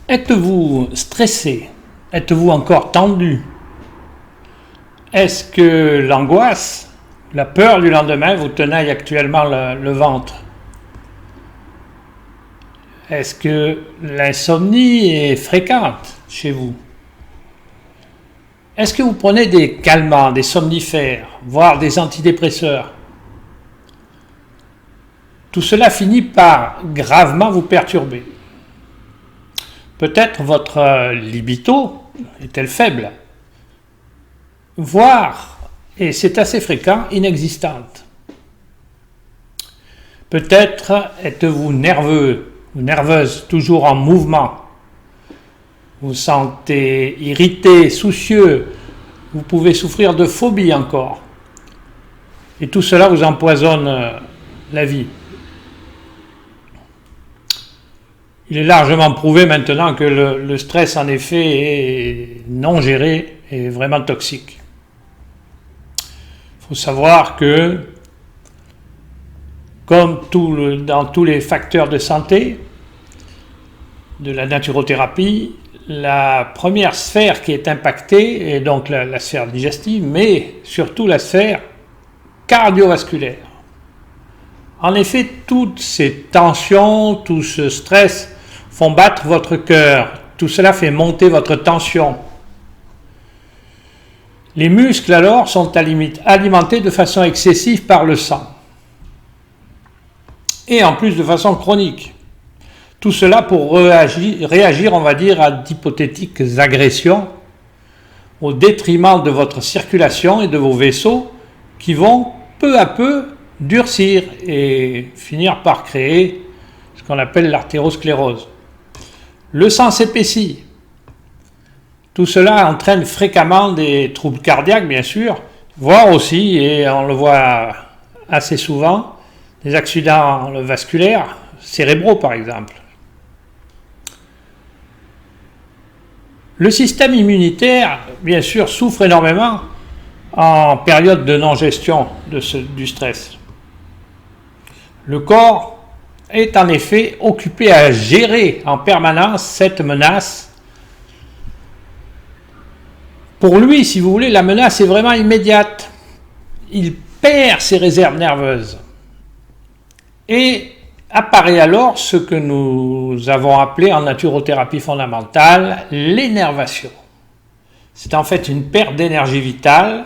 Êtes-vous stressé? Êtes-vous encore tendu? Est-ce que l'angoisse, la peur du lendemain vous tenaille actuellement le ventre? Est-ce que l'insomnie est fréquente chez vous? Est-ce que vous prenez des calmants, des somnifères, voire des antidépresseurs? Tout cela finit par gravement vous perturber. Peut-être votre libido est-elle faible, voire, et c'est assez fréquent, inexistante. Peut-être êtes-vous nerveux ou nerveuse, toujours en mouvement. Vous vous sentez irrité, soucieux, vous pouvez souffrir de phobie encore. Et tout cela vous empoisonne la vie. Il est largement prouvé maintenant que le stress, en effet, est non géré et vraiment toxique. Il faut savoir que, comme dans tous les facteurs de santé, de la naturothérapie, la première sphère qui est impactée est donc la sphère digestive, mais surtout la sphère cardiovasculaire. En effet, toutes ces tensions, tout ce stress font battre votre cœur. Tout cela fait monter votre tension. Les muscles alors sont alimentés de façon excessive par le sang. Et en plus de façon chronique. Tout cela pour réagir, on va dire, à d'hypothétiques agressions au détriment de votre circulation et de vos vaisseaux qui vont peu à peu durcir et finir par créer ce qu'on appelle l'artérosclérose. Le sang s'épaissit. Tout cela entraîne fréquemment des troubles cardiaques, bien sûr, voire aussi, et on le voit assez souvent, des accidents vasculaires, cérébraux par exemple. Le système immunitaire, bien sûr, souffre énormément en période de non-gestion du stress. Le corps est en effet occupé à gérer en permanence cette menace. Pour lui, si vous voulez, la menace est vraiment immédiate. Il perd ses réserves nerveuses. Et apparaît alors ce que nous avons appelé en naturothérapie fondamentale l'énervation. C'est en fait une perte d'énergie vitale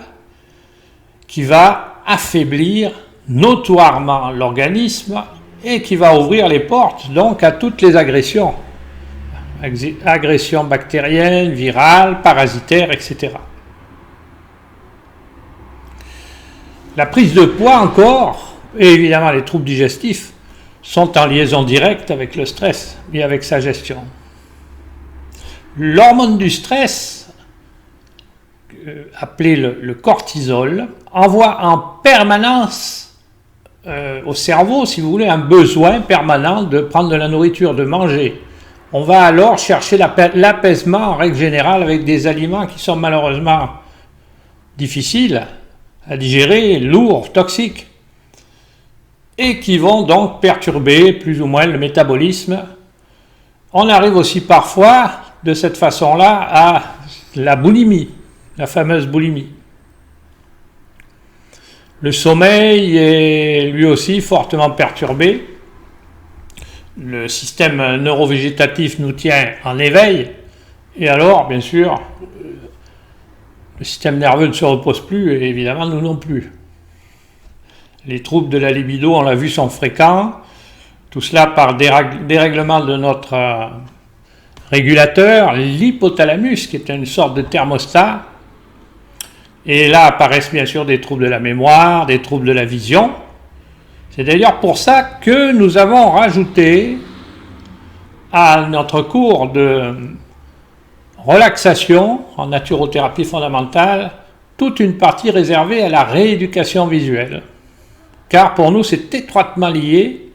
qui va affaiblir notoirement l'organisme et qui va ouvrir les portes donc à toutes les agressions. Agressions bactériennes, virales, parasitaires, etc. La prise de poids encore, et évidemment les troubles digestifs, sont en liaison directe avec le stress et avec sa gestion. L'hormone du stress, appelé le cortisol, envoie en permanence au cerveau, si vous voulez, un besoin permanent de prendre de la nourriture, de manger. On va alors chercher l'apaisement en règle générale avec des aliments qui sont malheureusement difficiles à digérer, lourds, toxiques, et qui vont donc perturber plus ou moins le métabolisme. On arrive aussi parfois, de cette façon-là, à la boulimie, la fameuse boulimie. Le sommeil est lui aussi fortement perturbé. Le système neurovégétatif nous tient en éveil. Et alors, bien sûr, le système nerveux ne se repose plus et évidemment nous non plus. Les troubles de la libido, on l'a vu, sont fréquents. Tout cela par dérèglement de notre régulateur, l'hypothalamus, qui est une sorte de thermostat. Et là apparaissent bien sûr des troubles de la mémoire, des troubles de la vision. C'est d'ailleurs pour ça que nous avons rajouté à notre cours de relaxation en naturothérapie fondamentale toute une partie réservée à la rééducation visuelle. Car pour nous, c'est étroitement lié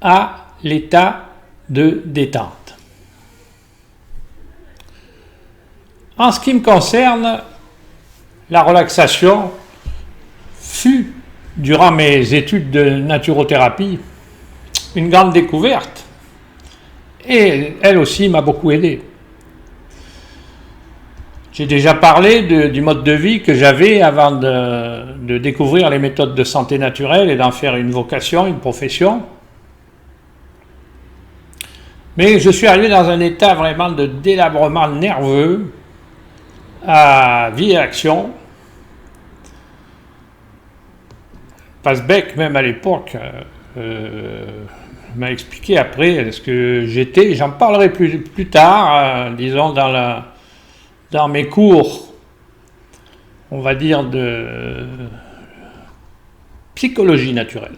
à l'état de détente. En ce qui me concerne, la relaxation fut, durant mes études de naturothérapie, une grande découverte Et elle aussi m'a beaucoup aidé. J'ai déjà parlé du mode de vie que j'avais avant de découvrir les méthodes de santé naturelle et d'en faire une vocation, une profession. Mais je suis arrivé dans un état vraiment de délabrement nerveux à vie et action. Pasbeck, même à l'époque, m'a expliqué après ce que j'étais. J'en parlerai plus tard, disons dans mes cours, on va dire, de psychologie naturelle.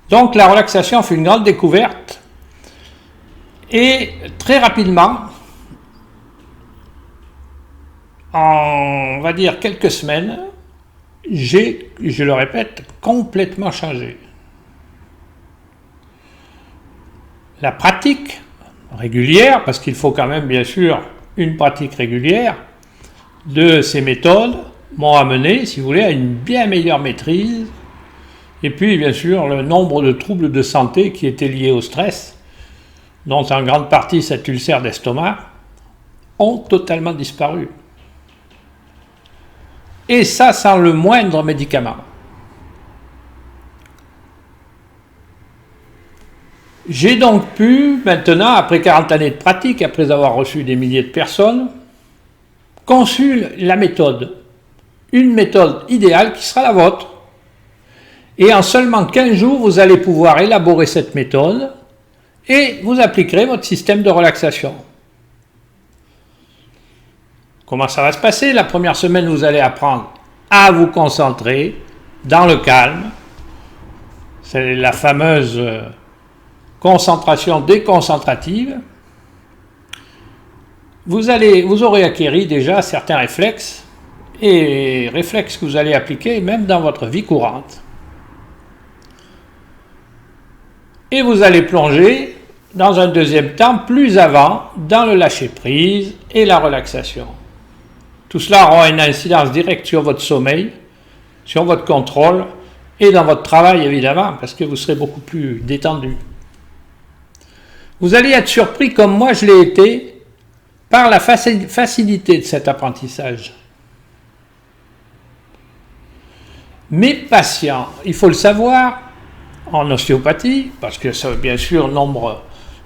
Donc la relaxation fut une grande découverte et très rapidement, en on va dire quelques semaines, j'ai, je le répète, complètement changé. La pratique régulière, parce qu'il faut quand même bien sûr une pratique régulière de ces méthodes, m'ont amené, si vous voulez, à une bien meilleure maîtrise. Et puis, bien sûr, le nombre de troubles de santé qui étaient liés au stress, dont en grande partie cet ulcère d'estomac, ont totalement disparu. Et ça sans le moindre médicament. J'ai donc pu, maintenant, après 40 années de pratique, après avoir reçu des milliers de personnes, conçu la méthode. Une méthode idéale qui sera la vôtre. Et en seulement 15 jours, vous allez pouvoir élaborer cette méthode et vous appliquerez votre système de relaxation. Comment ça va se passer? La première semaine, vous allez apprendre à vous concentrer dans le calme. C'est la fameuse concentration déconcentrative. Vous aurez acquis déjà certains réflexes, et réflexes que vous allez appliquer même dans votre vie courante. Et vous allez plonger dans un deuxième temps plus avant dans le lâcher-prise et la relaxation. Tout cela aura une incidence directe sur votre sommeil, sur votre contrôle et dans votre travail évidemment, parce que vous serez beaucoup plus détendu. Vous allez être surpris, comme moi je l'ai été, par la facilité de cet apprentissage. Mes patients, il faut le savoir, en ostéopathie, parce que ça, bien sûr, nombre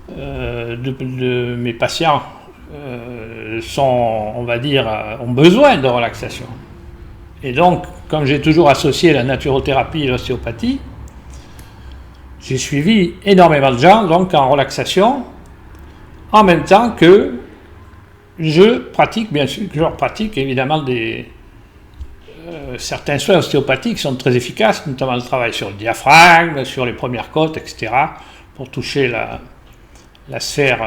de mes patients sont, on va dire, ont besoin de relaxation. Et donc, comme j'ai toujours associé la naturothérapie et l'ostéopathie, j'ai suivi énormément de gens donc en relaxation, en même temps que je pratique, bien sûr, je pratique évidemment certains soins ostéopathiques qui sont très efficaces, notamment le travail sur le diaphragme, sur les premières côtes, etc., pour toucher la sphère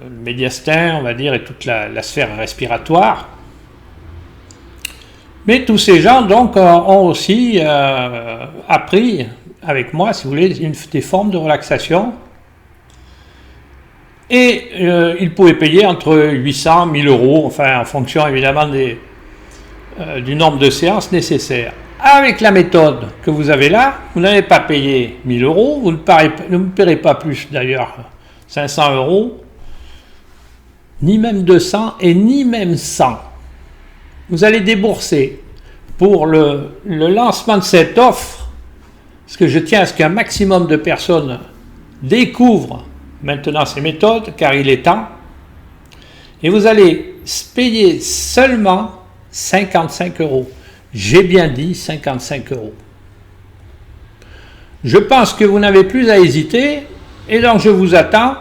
médiastin, on va dire, et toute la sphère respiratoire. Mais tous ces gens donc ont aussi appris avec moi, si vous voulez, des formes de relaxation. Et ils pouvaient payer entre 800 et 1000 euros, enfin en fonction évidemment du nombre de séances nécessaires. Avec la méthode que vous avez là, vous n'allez pas payer 1000 euros, vous ne paierez pas plus d'ailleurs 500 euros, ni même 200 et ni même 100. Vous allez débourser pour le lancement de cette offre, parce que je tiens à ce qu'un maximum de personnes découvrent maintenant ces méthodes, car il est temps, et vous allez payer seulement 55 euros. J'ai bien dit 55 euros. Je pense que vous n'avez plus à hésiter, et donc je vous attends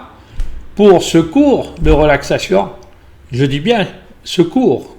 pour ce cours de relaxation. Je dis bien ce cours